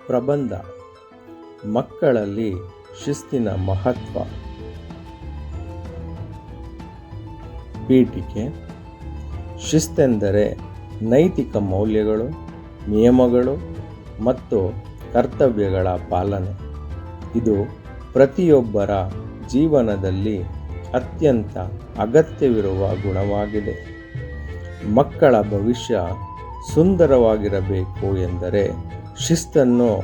ಪ್ರಬಂಧ ಮಕ್ಕಳಲ್ಲಿ ಶಿಸ್ತಿನ ಮಹತ್ವ. ಪೀಠಿಕೆ. ಶಿಸ್ತೆಂದರೆ ನೈತಿಕ ಮೌಲ್ಯಗಳು, ನಿಯಮಗಳು ಮತ್ತು ಕರ್ತವ್ಯಗಳ ಪಾಲನೆ. ಇದು ಪ್ರತಿಯೊಬ್ಬರ ಜೀವನದಲ್ಲಿ ಅತ್ಯಂತ ಅಗತ್ಯವಿರುವ ಗುಣವಾಗಿದೆ. ಮಕ್ಕಳ ಭವಿಷ್ಯ ಸುಂದರವಾಗಿರಬೇಕು ಎಂದರೆ ಶಿಸ್ತನ್ನು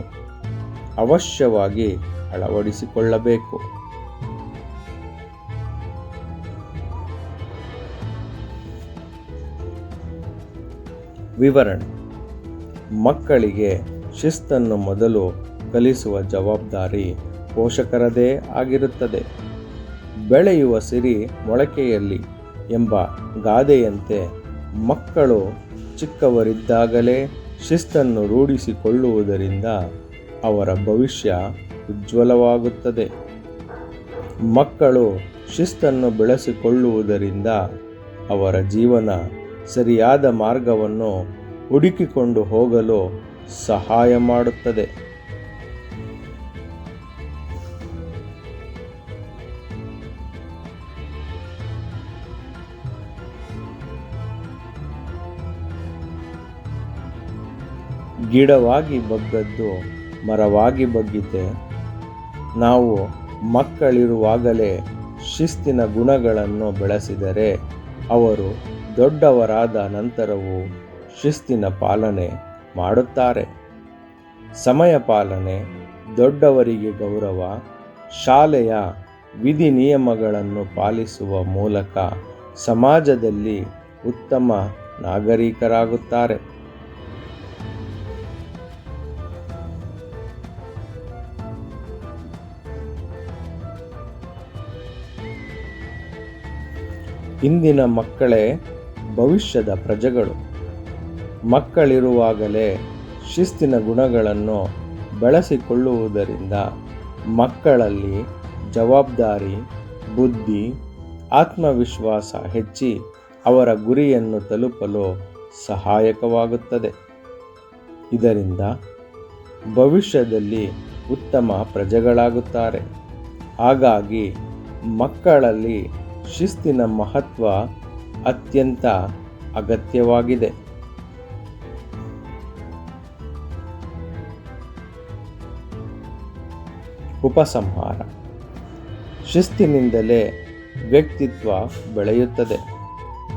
ಅವಶ್ಯವಾಗಿ ಅಳವಡಿಸಿಕೊಳ್ಳಬೇಕು. ವಿವರಣೆ. ಮಕ್ಕಳಿಗೆ ಶಿಸ್ತನ್ನು ಮೊದಲು ಕಲಿಸುವ ಜವಾಬ್ದಾರಿ ಪೋಷಕರದೇ ಆಗಿರುತ್ತದೆ. ಬೆಳೆಯುವ ಸಿರಿ ಮೊಳಕೆಯಲ್ಲಿ ಎಂಬ ಗಾದೆಯಂತೆ ಮಕ್ಕಳು ಚಿಕ್ಕವರಿದ್ದಾಗಲೇ ಶಿಸ್ತನ್ನು ರೂಢಿಸಿಕೊಳ್ಳುವುದರಿಂದ ಅವರ ಭವಿಷ್ಯ ಉಜ್ವಲವಾಗುತ್ತದೆ. ಮಕ್ಕಳು ಶಿಸ್ತನ್ನು ಬೆಳೆಸಿಕೊಳ್ಳುವುದರಿಂದ ಅವರ ಜೀವನ ಸರಿಯಾದ ಮಾರ್ಗವನ್ನು ಹುಡುಕಿಕೊಂಡು ಹೋಗಲು ಸಹಾಯ ಮಾಡುತ್ತದೆ. ಗಿಡವಾಗಿ ಬಗ್ಗದ್ದು ಮರವಾಗಿ ಬಗ್ಗಿತೆ. ನಾವು ಮಕ್ಕಳಿರುವಾಗಲೇ ಶಿಸ್ತಿನ ಗುಣಗಳನ್ನು ಬೆಳೆಸಿದರೆ ಅವರು ದೊಡ್ಡವರಾದ ನಂತರವೂ ಶಿಸ್ತಿನ ಪಾಲನೆ ಮಾಡುತ್ತಾರೆ. ಸಮಯ ಪಾಲನೆ, ದೊಡ್ಡವರಿಗೆ ಗೌರವ, ಶಾಲೆಯ ವಿಧಿ ನಿಯಮಗಳನ್ನು ಪಾಲಿಸುವ ಮೂಲಕ ಸಮಾಜದಲ್ಲಿ ಉತ್ತಮ ನಾಗರಿಕರಾಗುತ್ತಾರೆ. ಇಂದಿನ ಮಕ್ಕಳೇ ಭವಿಷ್ಯದ ಪ್ರಜೆಗಳು. ಮಕ್ಕಳಿರುವಾಗಲೇ ಶಿಸ್ತಿನ ಗುಣಗಳನ್ನು ಬೆಳೆಸಿಕೊಳ್ಳುವುದರಿಂದ ಮಕ್ಕಳಲ್ಲಿ ಜವಾಬ್ದಾರಿ, ಬುದ್ಧಿ, ಆತ್ಮವಿಶ್ವಾಸ ಹೆಚ್ಚಿ ಅವರ ಗುರಿಯನ್ನು ತಲುಪಲು ಸಹಾಯಕವಾಗುತ್ತದೆ. ಇದರಿಂದ ಭವಿಷ್ಯದಲ್ಲಿ ಉತ್ತಮ ಪ್ರಜೆಗಳಾಗುತ್ತಾರೆ. ಹಾಗಾಗಿ ಮಕ್ಕಳಲ್ಲಿ ಶಿಸ್ತಿನ ಮಹತ್ವ ಅತ್ಯಂತ ಅಗತ್ಯವಾಗಿದೆ. ಉಪಸಂಹಾರ. ಶಿಸ್ತಿನಿಂದಲೇ ವ್ಯಕ್ತಿತ್ವ ಬೆಳೆಯುತ್ತದೆ,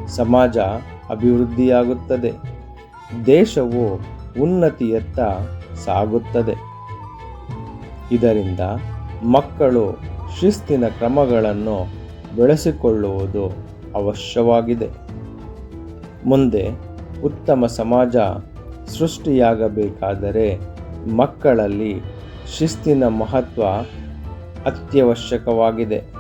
ಸಮಾಜ ಅಭಿವೃದ್ಧಿಯಾಗುತ್ತದೆ, ದೇಶವು ಉನ್ನತಿಯತ್ತ ಸಾಗುತ್ತದೆ. ಇದರಿಂದ ಮಕ್ಕಳು ಶಿಸ್ತಿನ ಕ್ರಮಗಳನ್ನು ಬೆಳೆಸಿಕೊಳ್ಳುವುದು ಅವಶ್ಯವಾಗಿದೆ. ಮುಂದೆ ಉತ್ತಮ ಸಮಾಜ ಸೃಷ್ಟಿಯಾಗಬೇಕಾದರೆ ಮಕ್ಕಳಲ್ಲಿ ಶಿಸ್ತಿನ ಮಹತ್ವ ಅತ್ಯವಶ್ಯಕವಾಗಿದೆ.